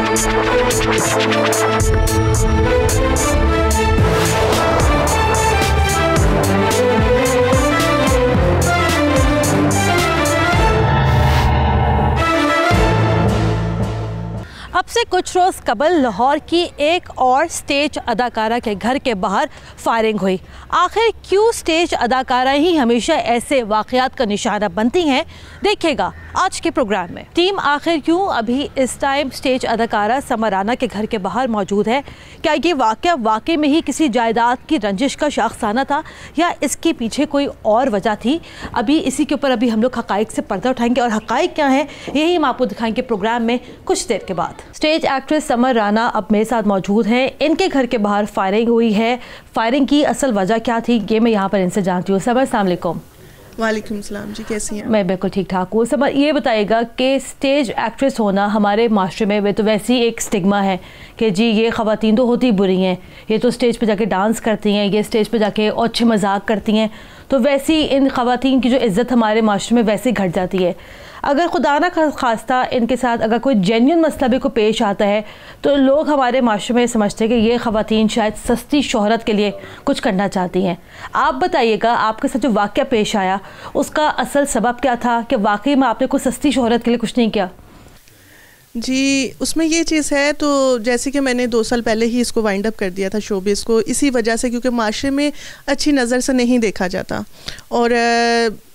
अब से कुछ रोज़ कबल लाहौर की एक और स्टेज अदाकारा के घर के बाहर फायरिंग हुई। आखिर क्यों स्टेज अदाकारा ही हमेशा ऐसे वाक़यात का निशाना बनती हैं, देखिएगा आज के प्रोग्राम में। टीम आखिर क्यों अभी इस टाइम स्टेज अदाकारा समर राना के घर के बाहर मौजूद है? क्या ये वाक़या वाकई में ही किसी जायदाद की रंजिश का शाखसाना था या इसके पीछे कोई और वजह थी? अभी इसी के ऊपर अभी हम लोग हक़ाइक़ से पर्दा उठाएंगे और हक़ाइक़ क्या है यही हम आपको दिखाएंगे प्रोग्राम में कुछ देर के बाद। स्टेज एक्ट्रेस समर राना अब मेरे साथ मौजूद हैं। इनके घर के बाहर फायरिंग हुई है। फायरिंग की असल वजह क्या थी ये मैं यहाँ पर इनसे जानती हूँ। समर, अस्सलाम वालेकुम। वालेकुम सलाम जी, कैसी हैं? मैं बिल्कुल ठीक ठाक हूँ। समर, ये बताइएगा कि स्टेज एक्ट्रेस होना हमारे माशरे में वे तो वैसी एक स्टिग्मा है कि जी ये ख़वातीन तो होती बुरी हैं, ये तो स्टेज पे जाके डांस करती हैं, ये स्टेज पे जाके अच्छे मजाक करती हैं, तो वैसी इन ख़वातीन की जो इज़्ज़त हमारे माशरे में वैसे घट जाती है। अगर खुदा ना खास्ता इनके साथ अगर कोई जेन्युइन मसला भी को पेश आता है तो लोग हमारे माशरे में समझते हैं कि ये ख़वातीन शायद सस्ती शोहरत के लिए कुछ करना चाहती हैं। आप बताइएगा आपके साथ जो वाक़या पेश आया उसका असल सबब क्या था कि वाकई में आपने कोई सस्ती शोहरत के लिए कुछ नहीं किया? जी, उसमें ये चीज़ है, तो जैसे कि मैंने 2 साल पहले ही इसको वाइंड अप कर दिया था शोबिज़ को, इसी वजह से क्योंकि माशरे में अच्छी नज़र से नहीं देखा जाता। और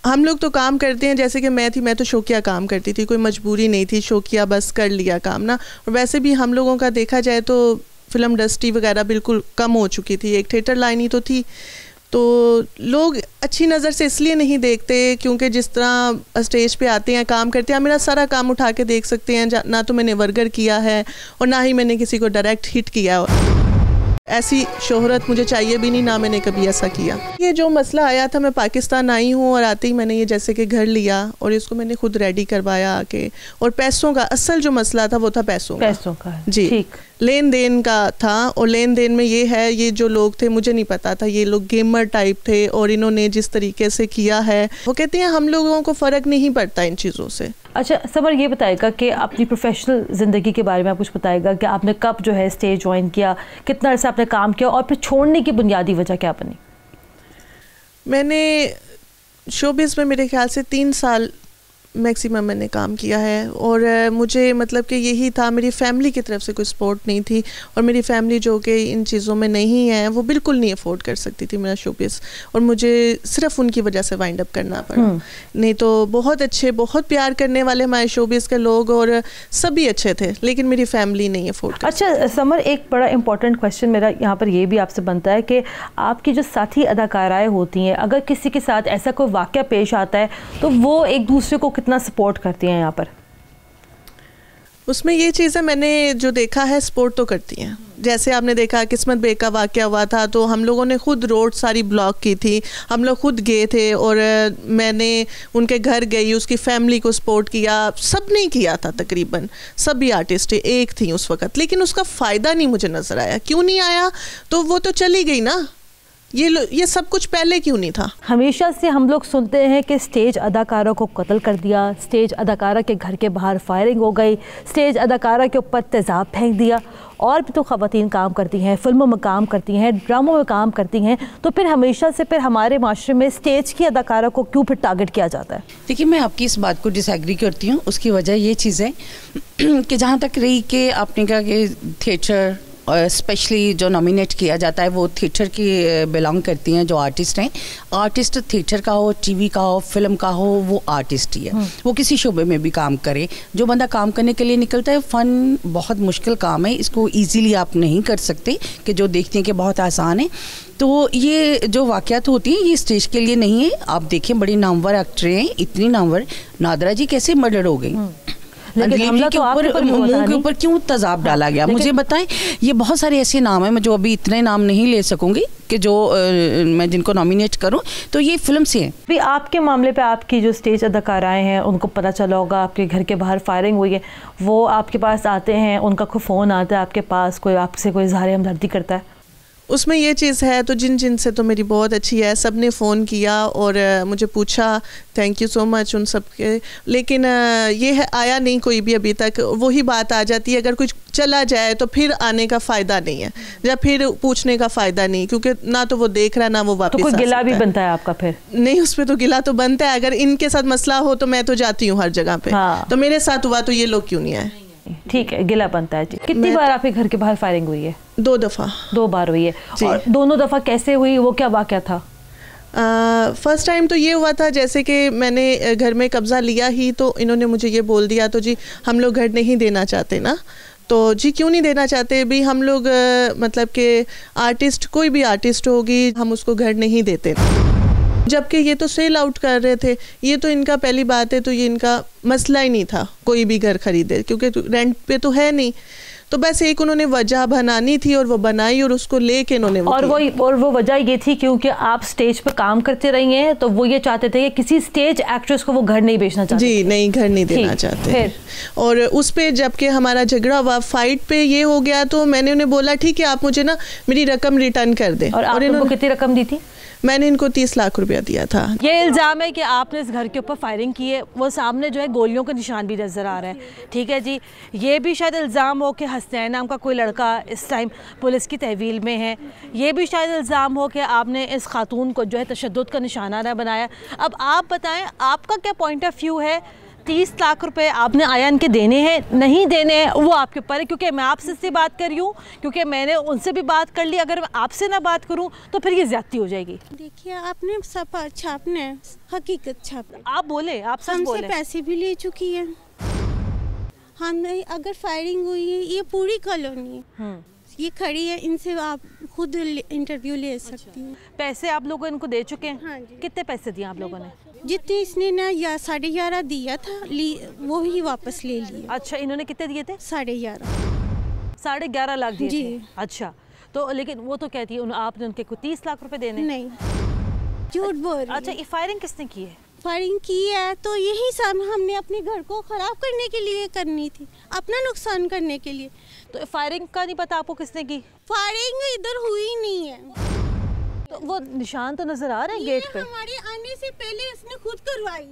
हम लोग तो काम करते हैं, जैसे कि मैं तो शौकिया काम करती थी, कोई मजबूरी नहीं थी, शौकिया बस कर लिया काम ना। और वैसे भी हम लोगों का देखा जाए तो फ़िल्म इंडस्ट्री वगैरह बिल्कुल कम हो चुकी थी, एक थिएटर लाइन ही तो थी। तो लोग अच्छी नज़र से इसलिए नहीं देखते क्योंकि जिस तरह स्टेज पे आते हैं, काम करते हैं, मेरा सारा काम उठा के देख सकते हैं, ना तो मैंने वर्गर किया है और ना ही मैंने किसी को डायरेक्ट हिट किया। ऐसी शोहरत मुझे चाहिए भी नहीं, ना मैंने कभी ऐसा किया। ये जो मसला आया था, मैं पाकिस्तान आई हूँ और आते ही मैंने ये जैसे कि घर लिया और इसको मैंने खुद रेडी करवाया आके। और पैसों का असल जो मसला था वो था पैसों का जी, ठीक लेन देन का था। और लेन देन में ये है, ये जो लोग थे मुझे नहीं पता था, ये लोग गेमर टाइप थे और इन्होंने जिस तरीके से किया है, वो कहते हैं हम लोगों को फ़र्क नहीं पड़ता इन चीज़ों से। अच्छा समर, ये बताएगा कि अपनी प्रोफेशनल ज़िंदगी के बारे में आप कुछ बताएगा कि आपने कब जो है स्टेज ज्वाइन किया, कितना अर्सा आपने काम किया और फिर छोड़ने की बुनियादी वजह क्या बनी? मैंने शोबिज़ में मेरे ख्याल से 3 साल मैक्सिमम मैंने काम किया है। और मुझे मतलब कि यही था, मेरी फैमिली की तरफ से कोई सपोर्ट नहीं थी और मेरी फैमिली जो कि इन चीज़ों में नहीं है वो बिल्कुल नहीं अफोर्ड कर सकती थी मेरा शोबिज़, और मुझे सिर्फ उनकी वजह से वाइंड अप करना पड़ा। नहीं तो बहुत अच्छे, बहुत प्यार करने वाले हमारे शोबिज़ के लोग और सभी अच्छे थे, लेकिन मेरी फैमिली नहीं अफोर्ड कर। अच्छा समर, एक बड़ा इंपॉर्टेंट क्वेश्चन मेरा यहाँ पर ये भी आपसे बनता है कि आपकी जो साथी अदाकाराएँ होती हैं, अगर किसी के साथ ऐसा कोई वाक़या पेश आता है तो वो एक दूसरे को कितना सपोर्ट करती हैं? यहाँ पर उसमें ये चीज़ है, मैंने जो देखा है सपोर्ट तो करती हैं। जैसे आपने देखा किस्मत बेग का वाक़या हुआ था तो हम लोगों ने खुद रोड सारी ब्लॉक की थी, हम लोग खुद गए थे और मैंने उनके घर गई, उसकी फैमिली को सपोर्ट किया, सब ने किया था, तकरीबन सभी आर्टिस्ट एक थी उस वक़्त, लेकिन उसका फ़ायदा नहीं मुझे नज़र आया। क्यों नहीं आया? तो वो तो चली गई ना, ये सब कुछ पहले क्यों नहीं था? हमेशा से हम लोग सुनते हैं कि स्टेज अदाकारों को कत्ल कर दिया, स्टेज अदाकारा के घर के बाहर फायरिंग हो गई, स्टेज अदाकारा के ऊपर तेज़ाब फेंक दिया। और भी तो ख़वातीन काम करती हैं, फिल्मों में काम करती हैं, ड्रामों में काम करती हैं, तो फिर हमेशा से फिर हमारे माशरे में स्टेज की अदाकारा को क्यों फिर टारगेट किया जाता है? देखिए, मैं आपकी इस बात को डिसएग्री करती हूँ। उसकी वजह ये चीज़ है कि जहाँ तक रही कि आपने कहा कि थिएटर और स्पेशली जो नॉमिनेट किया जाता है वो थिएटर की बिलोंग करती हैं जो आर्टिस्ट हैं। आर्टिस्ट थिएटर का हो, टीवी का हो, फिल्म का हो, वो आर्टिस्ट ही है। वो किसी शोबे में भी काम करे, जो बंदा काम करने के लिए निकलता है, फ़न बहुत मुश्किल काम है, इसको इजीली आप नहीं कर सकते कि जो देखते हैं कि बहुत आसान है। तो ये जो वाक़यात होती हैं ये स्टेज के लिए नहीं है। आप देखें बड़ी नामवर एक्टर हैं, इतने नामवर, नादरा जी कैसे मर्डर हो गई, मुंह के ऊपर क्यों तेज़ाब डाला गया, मुझे बताएं। ये बहुत सारे ऐसे नाम हैं, मैं जो अभी इतने नाम नहीं ले सकूंगी कि जो मैं जिनको नॉमिनेट करूं, तो ये फिल्म से है। भी आपके मामले पे आपकी जो स्टेज अदाकाराएँ हैं उनको पता चला होगा आपके घर के बाहर फायरिंग हुई है, वो आपके पास आते हैं, उनका कोई फ़ोन आता है आपके पास, कोई आपसे कोई इज़हार हमदर्दी करता है? उसमें ये चीज़ है तो जिन से तो मेरी बहुत अच्छी है, सब ने फ़ोन किया और मुझे पूछा, थैंक यू सो मच उन सब के, लेकिन ये है आया नहीं कोई भी अभी तक। वही बात आ जाती है, अगर कुछ चला जाए तो फिर आने का फ़ायदा नहीं है, या फिर पूछने का फ़ायदा नहीं, क्योंकि ना तो वो देख रहा ना वो वापस। तो कोई गिला भी बनता है आपका फिर? नहीं, उस पर तो गिला तो बनता है, अगर इनके साथ मसला हो तो मैं तो जाती हूँ हर जगह पे। हाँ। तो मेरे साथ हुआ तो ये लोग क्यों नहीं आए? ठीक है, गिला बनता है। कितनी बार आपके घर के बाहर फायरिंग हुई है? 2 दफ़ा। 2 बार हुई है। और दोनों दफ़ा कैसे हुई, वो क्या वाक़या था? फर्स्ट टाइम तो ये हुआ था, जैसे कि मैंने घर में कब्ज़ा लिया ही तो इन्होंने मुझे ये बोल दिया, तो जी हम लोग घर नहीं देना चाहते ना। तो जी क्यों नहीं देना चाहते भी, हम लोग मतलब कि आर्टिस्ट, कोई भी आर्टिस्ट होगी, हम उसको घर नहीं देते। जबकि ये तो सेल आउट कर रहे थे, ये तो इनका पहली बात है, तो ये इनका मसला ही नहीं था कोई भी घर खरीदे, क्योंकि रेंट पे तो है नहीं। तो बस एक उन्होंने वजह बनानी थी और वो बनाई और उसको लेके इन्होंने और वो वजह ये थी क्योंकि आप स्टेज पे काम करते रही हैं, तो वो ये चाहते थे कि किसी स्टेज एक्ट्रेस को वो घर नहीं बेचना चाहते। जी नहीं, घर नहीं देना चाहते। और उस पे जबकि हमारा झगड़ा हुआ, फाइट पे ये हो गया, तो मैंने उन्हें बोला ठीक है आप मुझे ना मेरी रकम रिटर्न कर दें। और इनको कितनी रकम दी थी? मैंने इनको 30 लाख रुपया दिया था। ये इल्ज़ाम है कि आपने इस घर के ऊपर फायरिंग की है, वो सामने जो है गोलियों का निशान भी नज़र आ रहा है। ठीक है जी, ये भी शायद इल्ज़ाम हो कि हसनैन नाम का कोई लड़का इस टाइम पुलिस की तहवील में है। ये भी शायद इल्ज़ाम हो कि आपने इस खातून को जो है तशद्दुद का निशाना ना बनाया। अब आप बताएं आपका क्या पॉइंट ऑफ व्यू है? 30 लाख रुपए आपने आयन के देने हैं, नहीं देने हैं, वो आपके ऊपर है। क्योंकि मैं आपसे इससे बात कर रही हूँ, क्योंकि मैंने उनसे भी बात कर ली, अगर मैं आपसे ना बात करूँ तो फिर ये ज्यादती हो जाएगी। देखिए आपने सब छापना है, हकीकत छापना। आप बोले, आप सच बोले। हमसे पैसे भी ले चुकी है। हमने अगर फायरिंग हुई है, ये पूरी कॉलोनी है, ये खड़ी है, इनसे आप खुद इंटरव्यू ले सकती हैं। पैसे आप लोगों इनको दे चुके हैं? हाँ जी। कितने पैसे दिए आप लोगों ने? जितने इसने ना 11.5 दिया था, वो ही वापस ले लिया। अच्छा, इन्होंने कितने दिए थे? 11.5। 11.5 लाख दिए जी। थे। अच्छा, तो लेकिन वो तो कहती है आपने उनके को 30 लाख रुपए देने। नहीं, झूठ बोल रही है। अच्छा, ये फायरिंग किसने की है? फायरिंग की है तो यही सब हमने अपने घर को खराब करने के लिए करनी थी, अपना नुकसान करने के लिए। तो फायरिंग का नहीं पता आपको किसने की? फायरिंग इधर हुई नहीं है। तो वो निशान तो नजर आ रहे हैं गेट पे। हमारे आने से पहले इसने खुद करवाई।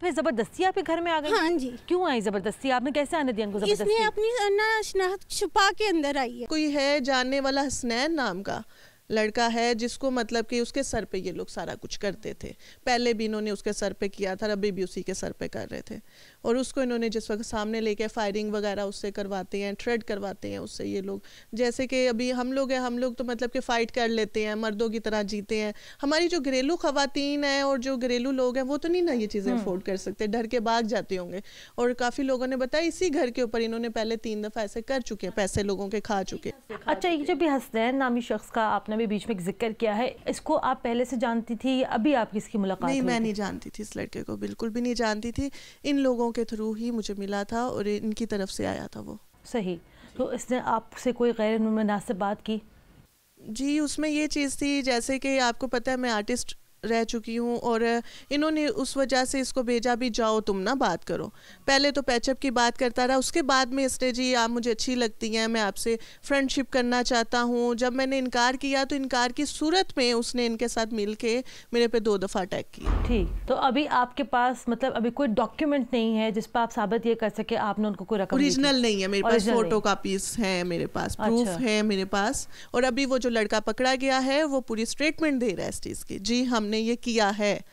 फिर जबरदस्ती आपके घर में आ गई? हाँ जी। क्यों आई जबरदस्ती? आपने कैसे आने दिया इनको जबरदस्ती? इसने अपनी शनाख्त छुपा के अंदर आई है। कोई है जानने वाला हसनैन नाम का लड़का है, जिसको मतलब कि उसके सर पे ये लोग सारा कुछ करते थे। पहले भी इन्होंने उसके सर पे किया था, अभी भी उसी के सर पे कर रहे थे। और उसको इन्होंने जिस वक्त सामने लेके फायरिंग वगैरह उससे करवाते हैं, थ्रेड करवाते हैं उससे ये लोग। जैसे कि अभी हम लोग हैं, हम लोग तो मतलब कि फ़ाइट कर लेते हैं, मर्दों की तरह जीते हैं। हमारी जो घरेलू ख़वातीन हैं और जो घरेलू लोग हैं, वो तो नहीं ना ये चीज़ें अफोर्ड कर सकते, डर के भाग जाते होंगे। और काफ़ी लोगों ने बताया इसी घर के ऊपर इन्होंने पहले 3 दफ़ा ऐसे कर चुके हैं, पैसे लोगों के खा चुके। अच्छा, ये जो भी हसनैन नामी शख्स का आपने भी बीच में जिक्र किया है, इसको आप पहले से जानती थी? अभी आपकी इसकी मुलाकात? नहीं, मैं नहीं जानती थी इस लड़के को, बिल्कुल भी नहीं जानती थी। इन लोगों के थ्रू ही मुझे मिला था और इनकी तरफ से आया था वो। सही। तो इसने आपसे कोई गैर मुनासिब बात की? जी, उसमें ये चीज़ थी, जैसे कि आपको पता है मैं आर्टिस्ट रह चुकी हूँ और इन्होंने उस वजह से इसको भेजा भी, जाओ तुम ना बात करो। पहले तो पैचअप की बात करता रहा, उसके बाद में इसने जी आप मुझे अच्छी लगती हैं, मैं आपसे फ्रेंडशिप करना चाहता हूँ। जब मैंने इनकार किया तो इनकार की सूरत में उसने इनके साथ मिल के मेरे पे 2 दफ़ा अटैक किया। ठीक, तो अभी आपके पास मतलब अभी कोई डॉक्यूमेंट नहीं है जिस पर आप साबित ये कर सके आपने उनको कोई रकम? ओरिजिनल नहीं है मेरे पास, फोटो कापीज हैं मेरे पास, प्रूफ है मेरे पास। और अभी वो जो लड़का पकड़ा गया है वो पूरी स्टेटमेंट दे रहा है इस चीज़ की, जी हमने ये किया है,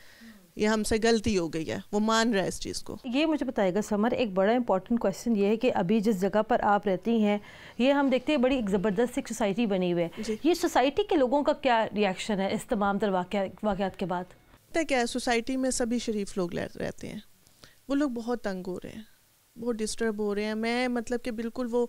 ये हमसे गलती हो गई है, वो मान रहा है इस चीज़ को। ये मुझे बताएगा समर, एक बड़ा इंपॉर्टेंट क्वेश्चन ये है कि अभी जिस जगह पर आप रहती हैं, ये हम देखते हैं बड़ी एक ज़बरदस्त एक सोसाइटी बनी हुई है। ये सोसाइटी के लोगों का क्या रिएक्शन है इस तमाम तर वाक़यात के बाद? पता क्या है, सोसाइटी में सभी शरीफ लोग रहते हैं, वो लोग बहुत तंग हो रहे हैं, बहुत डिस्टर्ब हो रहे हैं। मैं मतलब कि बिल्कुल वो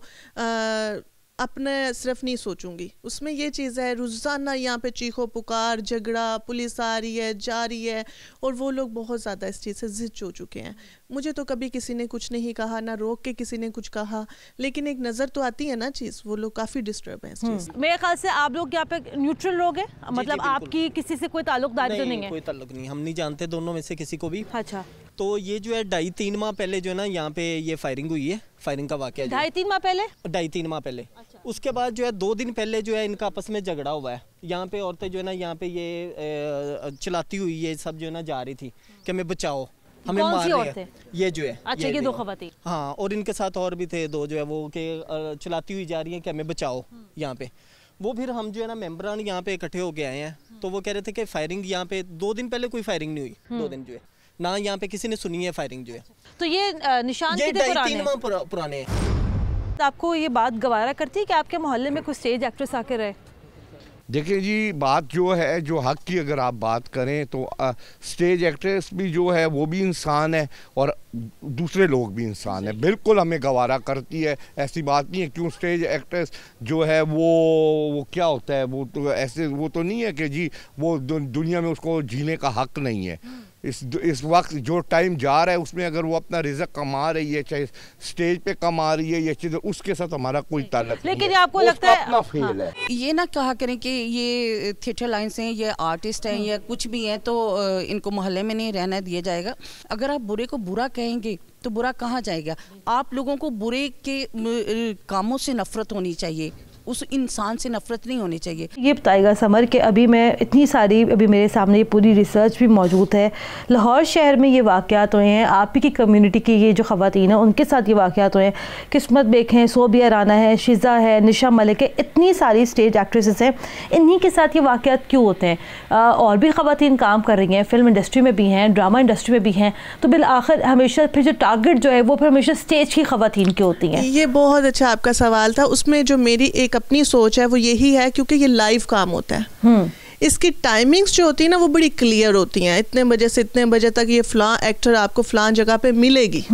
अपने सिर्फ नहीं सोचूंगी, उसमें ये चीज़ है रोज़ाना यहाँ पे चीखो पुकार, झगड़ा, पुलिस आ रही है जा रही है, और वो लोग बहुत ज़्यादा इस चीज़ से ज़िद हो चुके हैं। मुझे तो कभी किसी ने कुछ नहीं कहा, ना रोक के किसी ने कुछ कहा, लेकिन एक नज़र तो आती है ना चीज़, वो लोग काफ़ी डिस्टर्ब हैं इस चीज़। मेरे ख्याल से आप लोग यहाँ पे न्यूट्रल लोग हैं, मतलब आपकी किसी से कोई ताल्लुकदारी तो नहीं है? कोई ताल्लुक नहीं, हम नहीं जानते दोनों में से किसी को भी। अच्छा, तो ये जो है 2.5-3 माह पहले जो है ना यहाँ पे ये फायरिंग हुई है, फायरिंग का वाकया 2.5-3 माह पहले? 2.5-3 माह पहले। अच्छा। उसके बाद जो है 2 दिन पहले जो है इनका आपस में झगड़ा हुआ है। यहाँ पे औरतें जो है ना यहाँ पे ये चलाती हुई ये सब जो है ना जा रही थी कि हमें बचाओ, हमें मार रहे हैं। ये जो है अच्छा, ये 2 खवातीन। हाँ, और इनके साथ और भी थे 2 जो है वो कि चलाती हुई जा रही हैं कि हमें बचाओ यहाँ पे। वो फिर हम जो है ना मेंबरान यहाँ पे इकट्ठे होके आए हैं, तो वो कह रहे थे कि फायरिंग यहाँ पे 2 दिन पहले कोई फायरिंग नहीं हुई। 2 दिन जो है ना यहाँ पे किसी ने सुनी है फायरिंग जो है। तो ये निशान ये कितने 2.5-3 माह पुराने हैं। तो आपको ये बात गवारा करती है कि आपके मोहल्ले में कोई स्टेज एक्ट्रेस आके रहे? देखिए जी, बात जो है, जो हक की अगर आप बात करें तो स्टेज एक्ट्रेस भी जो है वो भी इंसान है और दूसरे लोग भी इंसान है, बिल्कुल हमें गवारा करती है। ऐसी बात नहीं है। क्यों स्टेज एक्ट्रेस जो है वो क्या होता है, वो तो ऐसे वो तो नहीं है कि जी वो दुनिया में उसको जीने का हक नहीं है। इस वक्त जो टाइम जा रहा है उसमें अगर वो अपना रिज़्क कमा रही है, चाहे स्टेज पे कमा रही है या चीज़, उसके साथ हमारा कोई ताल्लुक नहीं है। लेकिन आपको लगता है अपना फेल है। ये ना कहा करें कि ये थिएटर लाइन्स हैं, ये आर्टिस्ट हैं या कुछ भी हैं तो इनको मोहल्ले में नहीं रहना दिया जाएगा। अगर आप बुरे को बुरा कहेंगे तो बुरा कहाँ जाएगा। आप लोगों को बुरे के कामों से नफरत होनी चाहिए, उस इंसान से नफरत नहीं होनी चाहिए। ये बताइएगा समर कि अभी मैं इतनी सारी, अभी मेरे सामने ये पूरी रिसर्च भी मौजूद है, लाहौर शहर में ये वाक़यात हुए हैं, आप ही की कम्युनिटी की ये जो ख़वातीन हैं उनके साथ ये वाक़यात हुए हैं। किस्मत बेग हैं, सोबिया राना है, शिज़ा है, निशा मलिक है, इतनी सारी स्टेज एक्ट्रेसेस हैं। इन्हीं के साथ ये वाक़यात क्यों होते हैं? और भी ख़वातीन काम कर रही हैं, फिल्म इंडस्ट्री में भी हैं, ड्रामा इंडस्ट्री में भी हैं, तो बिल आखिर हमेशा फिर जो टारगेट जो है वो फिर हमेशा स्टेज की ख़वातीन की होती हैं। ये बहुत अच्छा आपका सवाल था। उसमें जो मेरी एक अपनी सोच है वो यही है, क्योंकि ये लाइव काम होता है, इसकी टाइमिंग्स जो होती है ना वो बड़ी क्लियर होती हैं। इतने बजे से इतने बजे तक ये फलां एक्टर आपको फलां जगह पे मिलेगी।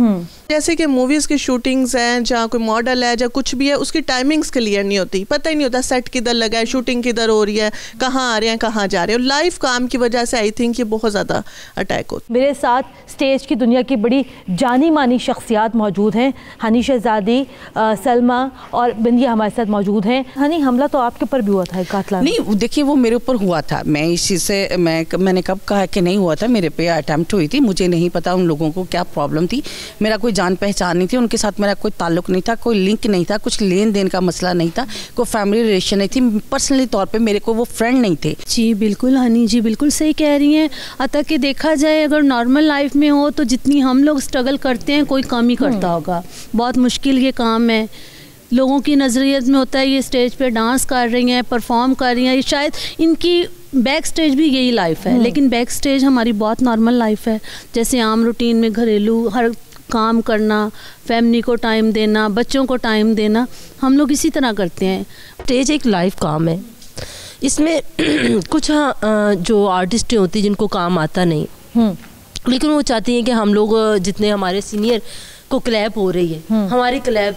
जैसे कि मूवीज़ की शूटिंग्स हैं, जहाँ कोई मॉडल है, जहाँ कुछ भी है, उसकी टाइमिंग्स क्लियर नहीं होती, पता ही नहीं होता सेट किधर लगा है, शूटिंग किधर हो रही है, कहाँ आ रहे हैं, कहाँ जा रहे हैं। लाइव काम की वजह से आई थिंक ये बहुत ज़्यादा अटैक होता है। मेरे साथ स्टेज की दुनिया की बड़ी जानी मानी शख्सियात मौजूद हैं। हनी शहजादी, सलमा और बिंदिया हमारे साथ मौजूद हैं। हनी, हमला तो आपके ऊपर भी हुआ था, कातला नहीं, देखिए वो मेरे ऊपर हुआ था। मैं इस चीज़ से मैंने कब कहा कि नहीं हुआ था, मेरे पे अटैम्प्ट हुई थी। मुझे नहीं पता उन लोगों को क्या प्रॉब्लम थी, मेरा कोई जान पहचान नहीं थी, उनके साथ मेरा कोई ताल्लुक नहीं था, कोई लिंक नहीं था, कुछ लेन देन का मसला नहीं था, कोई फैमिली रिलेशन नहीं थी। पर्सनली तौर पे मेरे को वो फ्रेंड नहीं थे। जी बिल्कुल हनी जी, बिल्कुल सही कह रही हैं। अतः कि देखा जाए अगर नॉर्मल लाइफ में हो तो जितनी हम लोग स्ट्रगल करते हैं कोई कम ही करता होगा। बहुत मुश्किल ये काम है। लोगों की नज़रियत में होता है ये स्टेज पे डांस कर रही हैं, परफॉर्म कर रही हैं, ये शायद इनकी बैक स्टेज भी यही लाइफ है, लेकिन बैक स्टेज हमारी बहुत नॉर्मल लाइफ है। जैसे आम रूटीन में घरेलू हर काम करना, फैमिली को टाइम देना, बच्चों को टाइम देना, हम लोग इसी तरह करते हैं। स्टेज एक लाइव काम है, इसमें कुछ जो आर्टिस्ट होती जिनको काम आता नहीं, लेकिन वो चाहती हैं कि हम लोग जितने हमारे सीनियर को क्लैप हो रही है, हमारी क्लैप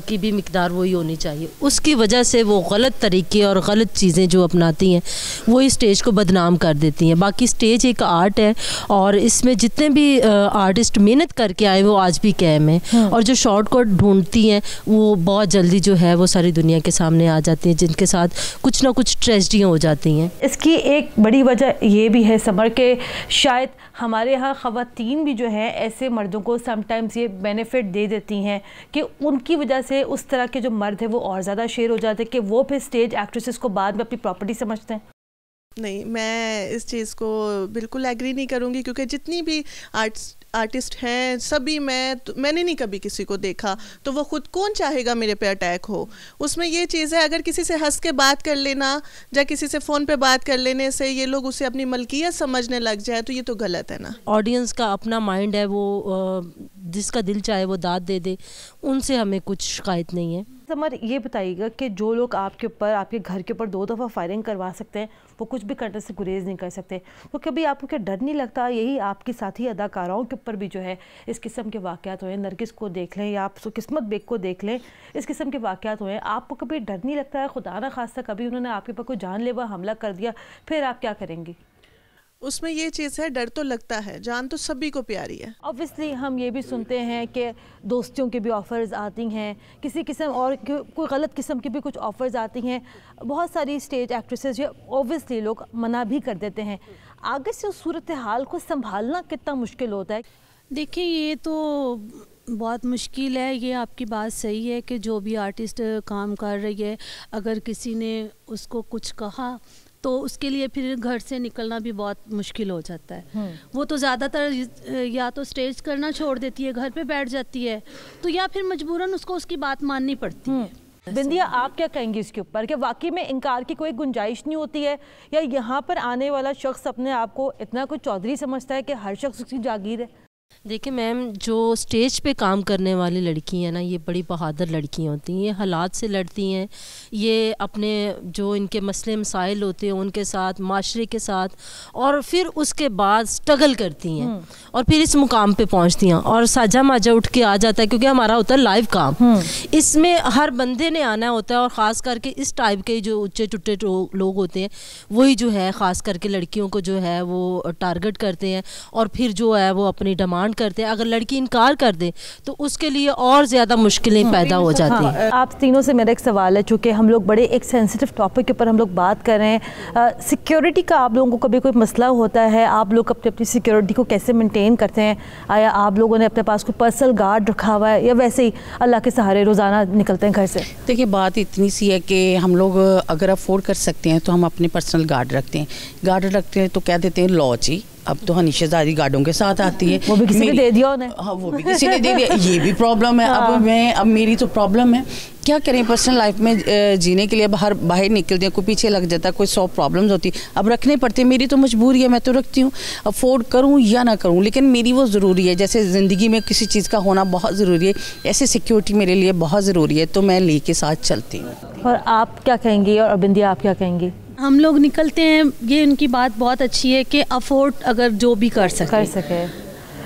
की भी मिकदार वही होनी चाहिए। उसकी वजह से वो गलत तरीके और गलत चीज़ें जो अपनाती हैं वो इस स्टेज को बदनाम कर देती हैं। बाकी स्टेज एक आर्ट है और इसमें जितने भी आर्टिस्ट मेहनत करके आए वो आज भी कायम हैं, और जो शॉर्टकट ढूंढती हैं वो बहुत जल्दी जो है वो सारी दुनिया के सामने आ जाती हैं, जिनके साथ कुछ ना कुछ ट्रेजेडियाँ हो जाती हैं। इसकी एक बड़ी वजह ये भी है समर के शायद हमारे यहाँ ख़वातीन भी जो हैं ऐसे मर्दों को समटाइम्स ये बेनिफिट दे देती हैं कि उनकी वजह से उस तरह के जो मर्द हैं वो और ज़्यादा शेर हो जाते हैं कि वो फिर स्टेज एक्ट्रेसेस को बाद में अपनी प्रॉपर्टी समझते हैं। नहीं, मैं इस चीज़ को बिल्कुल एग्री नहीं करूँगी, क्योंकि जितनी भी आर्टिस्ट हैं सभी मैंने नहीं कभी किसी को देखा, तो वो खुद कौन चाहेगा मेरे पे अटैक हो। उसमें ये चीज़ है, अगर किसी से हंस के बात कर लेना या किसी से फ़ोन पे बात कर लेने से ये लोग उसे अपनी मलकियत समझने लग जाए तो ये तो गलत है ना। ऑडियंस का अपना माइंड है, वो जिसका दिल चाहे वो दाद दे दे, उनसे हमें कुछ शिकायत नहीं है। समर, ये बताइएगा कि जो लोग आपके ऊपर, आपके घर के ऊपर 2 दफ़ा फायरिंग करवा सकते हैं, वो कुछ भी करने से गुरेज नहीं कर सकते, तो कभी आपको क्या डर नहीं लगता? यही आपके साथी अदाकाराओं के ऊपर भी जो है इस किस्म के वाक़यात हुए, नरगिस को देख लें या आप किस्मत बेग को देख लें, इस किस्म के वाक़यात हुए, आपको कभी डर नहीं लगता है खुदा ना खास्ता कभी उन्होंने आपके ऊपर कोई जानलेवा हमला कर दिया, फिर आप क्या करेंगी? उसमें ये चीज़ है, डर तो लगता है, जान तो सभी को प्यारी है। ऑब्वियसली हम ये भी सुनते हैं कि दोस्तियों की भी ऑफ़र्स आती हैं, किसी किस्म और कोई गलत किस्म की भी कुछ ऑफ़र्स आती हैं। बहुत सारी स्टेज एक्ट्रेसेस जो ऑब्वियसली लोग मना भी कर देते हैं। आगे से उस सूरत हाल को संभालना कितना मुश्किल होता है? देखिए ये तो बहुत मुश्किल है, ये आपकी बात सही है कि जो भी आर्टिस्ट काम कर रही है, अगर किसी ने उसको कुछ कहा तो उसके लिए फिर घर से निकलना भी बहुत मुश्किल हो जाता है। वो तो ज़्यादातर या तो स्टेज करना छोड़ देती है, घर पे बैठ जाती है, तो या फिर मजबूरन उसको उसकी बात माननी पड़ती है। बिंदिया, आप क्या कहेंगी इसके ऊपर कि वाकई में इनकार की कोई गुंजाइश नहीं होती है, या यहाँ पर आने वाला शख्स अपने आप को इतना कोई चौधरी समझता है कि हर शख्स उसकी जागीर है? देखिए मैम, जो स्टेज पे काम करने वाली लड़की हैं ना, ये बड़ी बहादुर लड़कियाँ होती हैं। ये हालात से लड़ती हैं, ये अपने जो इनके मसले मसाइल होते हैं उनके साथ, माशरे के साथ, और फिर उसके बाद स्ट्रगल करती हैं और फिर इस मुकाम पे पहुंचती हैं और साजा माजा उठ के आ जाता है, क्योंकि हमारा होता है लाइव काम। इसमें हर बंदे ने आना होता है, और ख़ास करके इस टाइप के जो उच्चे टुट्टे लोग होते हैं वही जो है ख़ास करके लड़कियों को जो है वो टारगेट करते हैं, और फिर जो है वो अपनी डिमांड करते हैं। अगर लड़की इनकार कर दे तो उसके लिए और ज़्यादा मुश्किलें पैदा हो जाती हैं। आप तीनों से मेरा एक सवाल है, चूँकि हम लोग बड़े एक सेंसिटिव टॉपिक के ऊपर हम लोग बात कर रहे हैं, सिक्योरिटी का आप लोगों को कभी कोई मसला होता है? आप लोग अपनी सिक्योरिटी को कैसे मेंटेन करते हैं? आया आप लोगों ने अपने पास कोई पर्सनल गार्ड रखा हुआ है, या वैसे ही अल्लाह के सहारे रोज़ाना निकलते हैं घर से? देखिए, बात इतनी सी है कि हम लोग अगर अफोर्ड कर सकते हैं तो हम अपने पर्सनल गार्ड रखते हैं। गार्ड रखते हैं तो कह देते हैं लॉ जी, अब तो हनीशा ज़ादी गार्डों के साथ आती है। वो भी किसी ने दे दिया उन्हें। हाँ, वो भी किसी ने दे दिया, ये भी प्रॉब्लम है। अब मेरी तो प्रॉब्लम है, क्या करें पर्सनल लाइफ में जीने के लिए बाहर निकलते हैं, कोई पीछे लग जाता है, कोई 100 प्रॉब्लम्स होती है, अब रखने पड़ते हैं। मेरी तो मजबूरी है, मैं तो रखती हूँ, अफोर्ड करूँ या ना करूँ, लेकिन मेरी वो ज़रूरी है। जैसे ज़िंदगी में किसी चीज़ का होना बहुत ज़रूरी है, ऐसे सिक्योरिटी मेरे लिए बहुत ज़रूरी है, तो मैं ले के साथ चलती हूँ। और आप क्या कहेंगी, और बिंदिया आप क्या कहेंगी? हम लोग निकलते हैं, ये उनकी बात बहुत अच्छी है कि अफोर्ड अगर जो भी कर सके।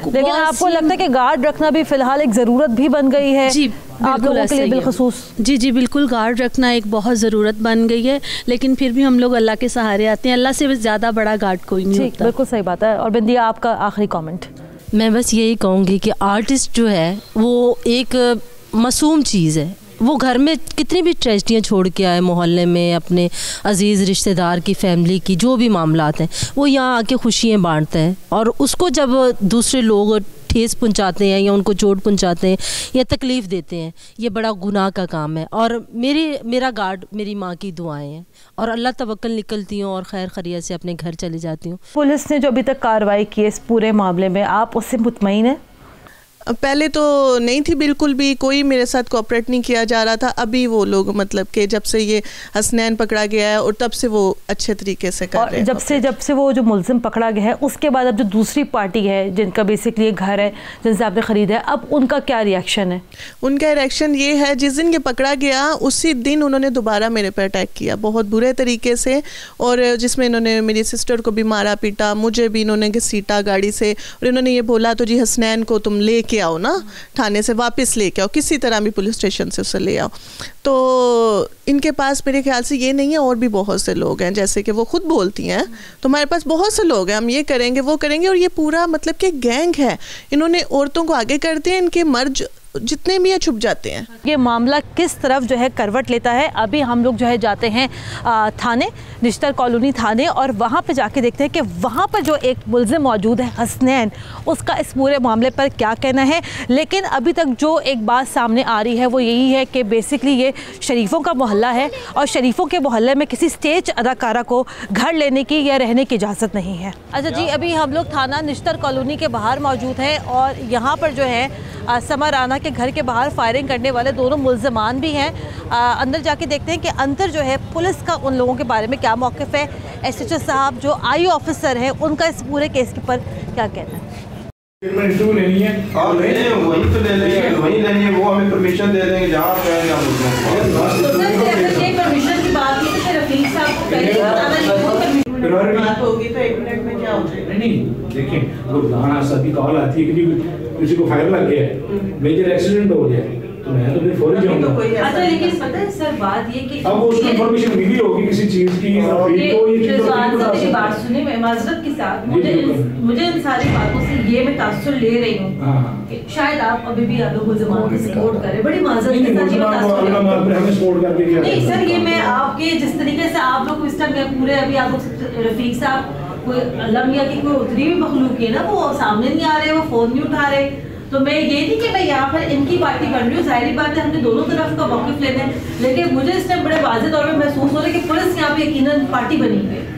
लेकिन आपको लगता है कि गार्ड रखना भी फ़िलहाल एक ज़रूरत भी बन गई है? जी, आप लोगों के लिए बिलखुसूस। जी बिल्कुल, गार्ड रखना एक बहुत ज़रूरत बन गई है, लेकिन फिर भी हम लोग अल्लाह के सहारे आते हैं। अल्लाह से ज़्यादा बड़ा गार्ड कोई नहीं होता। बिल्कुल सही बात है। और बिंदिया, आपका आखिरी कमेंट? मैं बस यही कहूँगी कि आर्टिस्ट जो है वो एक मासूम चीज़ है। वो घर में कितनी भी ट्रेजेडियाँ छोड़ के आए, मोहल्ले में अपने अजीज़ रिश्तेदार की, फैमिली की जो भी मामलात हैं, वो यहाँ आके खुशियाँ बांटते हैं, और उसको जब दूसरे लोग ठेस पहुंचाते हैं या उनको चोट पहुंचाते हैं या तकलीफ़ देते हैं, ये बड़ा गुनाह का काम है। और मेरा गार्ड मेरी माँ की दुआएं हैं, और अल्लाह तवक्कल निकलती हूँ और खैर खैरियत से अपने घर चली जाती हूँ। पुलिस ने जो अभी तक कार्रवाई की है इस पूरे मामले में, आप उससे मुतमईन हैं? पहले तो नहीं थी बिल्कुल भी, कोई मेरे साथ कोऑपरेट नहीं किया जा रहा था। अभी वो लोग मतलब कि जब से ये हसनैन पकड़ा गया है और तब से वो अच्छे तरीके से कर रहे हैं। जब से वो जो मुलजिम पकड़ा गया है उसके बाद अब जो दूसरी पार्टी है जिनका बेसिकली घर है, जिनसे आपने ख़रीदा है, अब उनका क्या रिएक्शन है? उनका रिएक्शन ये है, जिस दिन ये पकड़ा गया उसी दिन उन्होंने दोबारा मेरे पर अटैक किया बहुत बुरे तरीके से, और जिसमें इन्होंने मेरी सिस्टर को भी मारा पीटा, मुझे भी इन्होंने घसीटा गाड़ी से, और इन्होंने ये बोला तो जी हसनैन को तुम ले आओ ना, थाने से वापस लेके आओ, किसी तरह भी पुलिस स्टेशन से उसे ले आओ। तो इनके पास मेरे ख्याल से ये नहीं है, और भी बहुत से लोग हैं, जैसे कि वो खुद बोलती हैं, तो हमारे पास बहुत से लोग हैं, हम ये करेंगे वो करेंगे, और ये पूरा मतलब कि गैंग है। इन्होंने औरतों को आगे करते हैं, इनके मर्द जितने भी छुप जाते हैं। ये मामला किस तरफ जो है करवट लेता है, अभी हम लोग जो है जाते हैं थाने, निश्तर कॉलोनी थाने, और वहाँ पे जाके देखते हैं कि वहाँ पर जो एक मुलजिम मौजूद है हसनैन, उसका इस पूरे मामले पर क्या कहना है। लेकिन अभी तक जो एक बात सामने आ रही है वो यही है कि बेसिकली ये शरीफों का मोहल्ला है, और शरीफों के मोहल्ले में किसी स्टेज अदाकारा को घर लेने की या रहने की इजाज़त नहीं है। अच्छा जी, अभी हम लोग थाना निश्तर कॉलोनी के बाहर मौजूद हैं, और यहाँ पर जो है समर राना के घर के बाहर फायरिंग करने वाले दोनों मुल्ज़मान भी हैं। अंदर जाके देखते हैं कि अंदर जो है पुलिस का उन लोगों के बारे में क्या मौक़िफ़ है। SHO साहब जो IO ऑफिसर हैं, उनका इस पूरे केस के ऊपर क्या कहना है? लेनी है, वहीं तो ले लेंगे, वहीं लेनी है, वो हमें परमिशन दे देंगे जहाँ पे परमिशन की बात है कि रफीक साहब को पहले बात होगी तो 1 मिनट में क्या हो जाएगा? नहीं देखिए, वो सभी कॉल आती है कि किसी को फायर लग गया है, मेजर एक्सीडेंट हो गया है, तो मैं तो फिर फौरी जाऊंगा। अच्छा, लेकिन पता है सर बात ये कि अब उसको इन्फॉर्मेशन मिली होगी किसी चीज की, तो ये मेरी बात सुनिए, मैं माजरत के साथ मुझे इन सारी बातों से ये मैं तासुर ले रही हूँ कि शायद आप अभी भी आप लोग जमात को सपोर्ट करें, बड़ी माजरत के साथ नहीं सर, ये मैं आपके जिस तरीके से आप लोग इस टाइम पूरे अभी आप लोग रफीक साहब कोई अल्लाह मियां की कोई उतरी भी मखलूक है ना, वो सामने नहीं आ रहे, वो फ़ोन नहीं उठा रहे, तो मैं ये नहीं कि मैं यहाँ पर इनकी पार्टी बन रही हूँ, जाहिर बात है हमने दोनों तरफ का मौक़िफ़ लेना है, लेकिन मुझे इस टाइम बड़े वाज़ेह तौर पे महसूस हो रहा है कि पुलिस यहाँ पे यकीनन पार्टी बनी हुई है।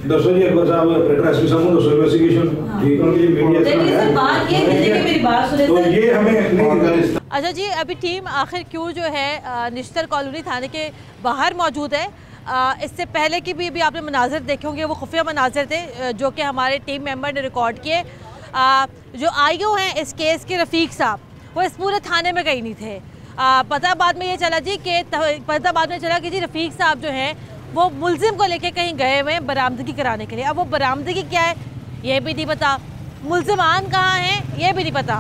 दसो जी अकबर साहब ऑपरेटर एसपी साहब को दसो इन्वेस्टिगेशन ठीक है कि मीडिया लेकिन सर बात ये है कि मेरी बात सुने तो सर, ये हमें नहीं। अच्छा जी, अभी टीम आखिर क्यों जो है निश्तर कॉलोनी थाने के बाहर मौजूद है। इससे पहले की भी आपने मनाजिर देखे होंगे, वो खुफिया मनाजिर थे जो कि हमारे टीम मेंबर ने रिकॉर्ड किए। जो आईओ हैं इस केस के रफ़ीक साहब, वो इस पूरे थाने में कहीं नहीं थे। पता बाद में ये चला जी कि रफ़ीक साहब जो हैं वो मुलजिम को लेके कहीं गए हुए हैं बरामदगी कराने के लिए। अब वो बरामदगी क्या है ये भी नहीं पता, मुलजिमान कहाँ हैं ये भी नहीं पता।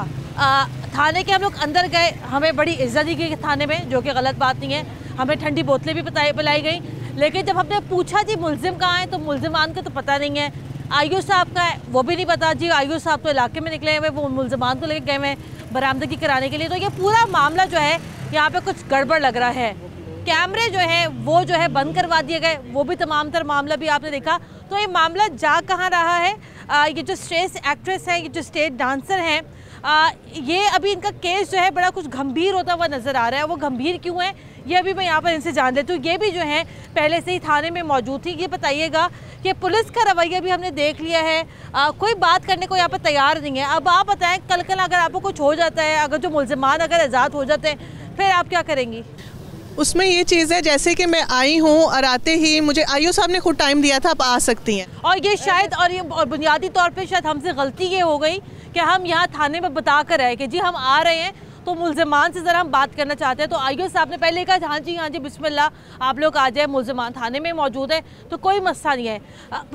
थाने के हम लोग अंदर गए, हमें बड़ी इज्जत दी गई थाने में, जो कि गलत बात नहीं है। हमें ठंडी बोतलें भी पिलाई गई, लेकिन जब हमने पूछा जी मुलजिम कहाँ है तो मुलजिमान का तो पता नहीं है। आईओ साहब का है वो भी नहीं पता जी, आईओ साहब तो इलाके में निकले हुए, वो मुलजिमान को लेकर गए हुए बरामदगी कराने के लिए। तो ये पूरा मामला जो है यहाँ पे कुछ गड़बड़ लग रहा है। कैमरे जो है वो जो है बंद करवा दिए गए, वो भी तमाम तर मामला भी आपने देखा। तो ये मामला जा कहाँ रहा है, ये जो स्टेज एक्ट्रेस है, ये जो स्टेज डांसर हैं, ये अभी इनका केस जो है बड़ा कुछ गंभीर होता हुआ नज़र आ रहा है। वो गंभीर क्यों है ये अभी मैं यहाँ पर इनसे जान लेती हूँ। ये भी जो है पहले से ही थाने में मौजूद थी। ये बताइएगा कि पुलिस का रवैया भी हमने देख लिया है, कोई बात करने को यहाँ पर तैयार नहीं है। अब आप बताएं कल अगर आपको कुछ हो जाता है, अगर जो मुलजिमान अगर आज़ाद हो जाते हैं, फिर आप क्या करेंगी? उसमें ये चीज़ है जैसे कि मैं आई हूँ और आते ही मुझे आईओ साहब ने खुद टाइम दिया था, आप आ सकती हैं। और ये शायद और बुनियादी तौर पे शायद हमसे गलती ये हो गई कि हम यहाँ थाने में बता कर आए कि जी हम आ रहे हैं, तो मुलजिमान से ज़रा हम बात करना चाहते हैं। तो आईओ साहब ने पहले कहा हाँ जी बिस्मिल्लाह आप लोग आ जाए, मुलजिमान थाने में मौजूद है तो कोई मसला नहीं है।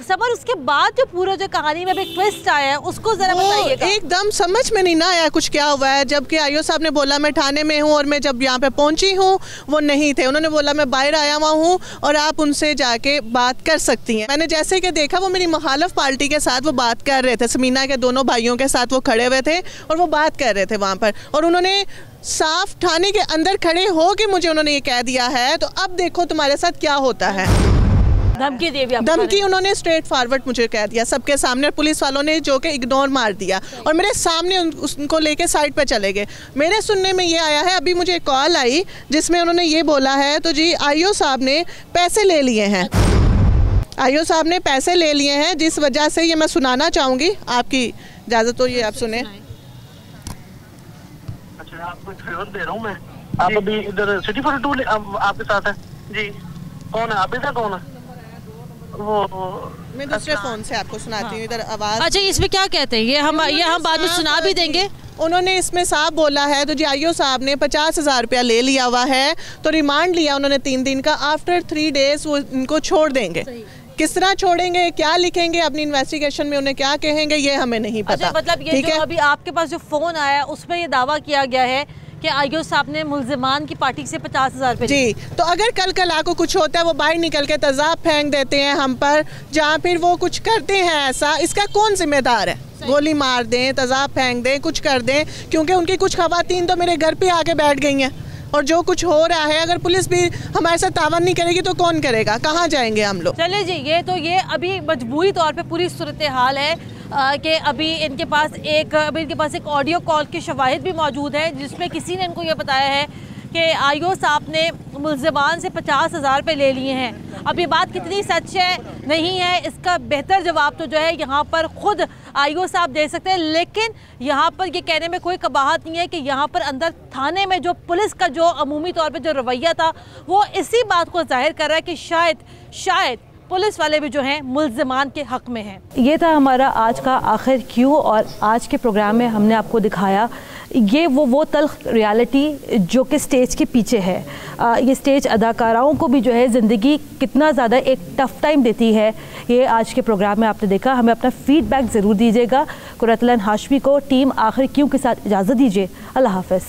सबर उसके बाद जो पूरा जो कहानी में एक ट्विस्ट आया है उसको ज़रा बताइएगा। एकदम समझ में नहीं ना आया कुछ क्या हुआ है, जबकि आईओ साहब ने बोला मैं थाने में हूँ, और मैं जब यहाँ पे पहुँची हूँ वो नहीं थे। उन्होंने बोला मैं बाहर आया हुआ हूँ और आप उनसे जाके बात कर सकती हैं। मैंने जैसे कि देखा वो मेरी मुखालिफ पार्टी के साथ वो बात कर रहे थे, समीना के दोनों भाइयों के साथ वो खड़े हुए थे और वो बात कर रहे थे वहाँ पर, और उन्होंने साफ थाने के अंदर खड़े हो के मुझे उन्होंने ये कह दिया है तो अब देखो तुम्हारे साथ क्या होता है। धमकी दी, धमकी उन्होंने स्ट्रेट फॉरवर्ड मुझे कह दिया सबके सामने, पुलिस वालों ने जो कि इग्नोर मार दिया और मेरे सामने उनको लेके साइड पे चले गए। मेरे सुनने में ये आया है, अभी मुझे कॉल आई जिसमें उन्होंने ये बोला है तो जी आईओ साहब ने पैसे ले लिए हैं, आईओ साहब ने पैसे ले लिए हैं, जिस वजह से ये मैं सुनाना चाहूँगी, आपकी इजाज़त हो ये आप सुने। आपको एक फेवर दे रहा हूँ मैं, आप अभी इधर सिटी 42 आपके साथ है जी, कौन है आप इधर, कौन है वो? मैं दूसरे फोन से आपको सुनाती हूँ इधर आवाज़। अच्छा इसमें क्या कहते हैं ये हम बाद में सुना भी देंगे। उन्होंने इसमें साफ बोला है तो जी आईओ साहब ने 50,000 रुपया ले लिया हुआ है, तो रिमांड लिया उन्होंने 3 दिन का, आफ्टर 3 डेज वो इनको छोड़ देंगे। किस तरह छोड़ेंगे, क्या लिखेंगे अपनी इन्वेस्टिगेशन में, उन्हें क्या कहेंगे ये हमें नहीं पता। अच्छा, मतलब ये जो अभी आपके पास जो फोन आया उसमें ये दावा किया गया है कि आईओ साहब ने मुलजिमान की पार्टी से 50,000 रुपए जी, तो अगर कल को कुछ होता है वो बाहर निकल के तेजाब फेंक देते हैं हम पर, जहाँ फिर वो कुछ करते हैं ऐसा, इसका कौन जिम्मेदार है? गोली मार दें, तेजाब फेंक दें, कुछ कर दें, क्योंकि उनकी कुछ खवातीन तो मेरे घर पे आके बैठ गई हैं और जो कुछ हो रहा है अगर पुलिस भी हमारे साथ तावन नहीं करेगी तो कौन करेगा, कहाँ जाएंगे हम लोग? चले जी, ये अभी मजबूरी तौर पे पूरी सूरत हाल है कि अभी इनके पास एक ऑडियो कॉल के शवाहिद भी मौजूद है जिसमें किसी ने इनको ये बताया है कि आईओ साहब ने मुलजिमान से 50,000 रुपये ले लिए हैं। अब ये बात कितनी सच है नहीं है इसका बेहतर जवाब तो जो है यहाँ पर ख़ुद आईओ साहब दे सकते हैं, लेकिन यहाँ पर ये कहने में कोई कबाहत नहीं है कि यहाँ पर अंदर थाने में जो पुलिस का जो अमूमी तौर पे जो रवैया था वो इसी बात को जाहिर कर रहा है कि शायद पुलिस वाले भी जो हैं मुलजिमान के हक़ में हैं। ये था हमारा आज का आखिर क्यों, और आज के प्रोग्राम में हमने आपको दिखाया ये वो तल्ख रियलिटी जो कि स्टेज के पीछे है। ये स्टेज अदाकाराओं को भी जो है ज़िंदगी कितना ज़्यादा एक टफ़ टाइम देती है, ये आज के प्रोग्राम में आपने देखा। हमें अपना फ़ीडबैक ज़रूर दीजिएगा। कुरतलन हाशमी को टीम आखिर क्यों के साथ इजाज़त दीजिए। अल्लाह हाफ़िज़।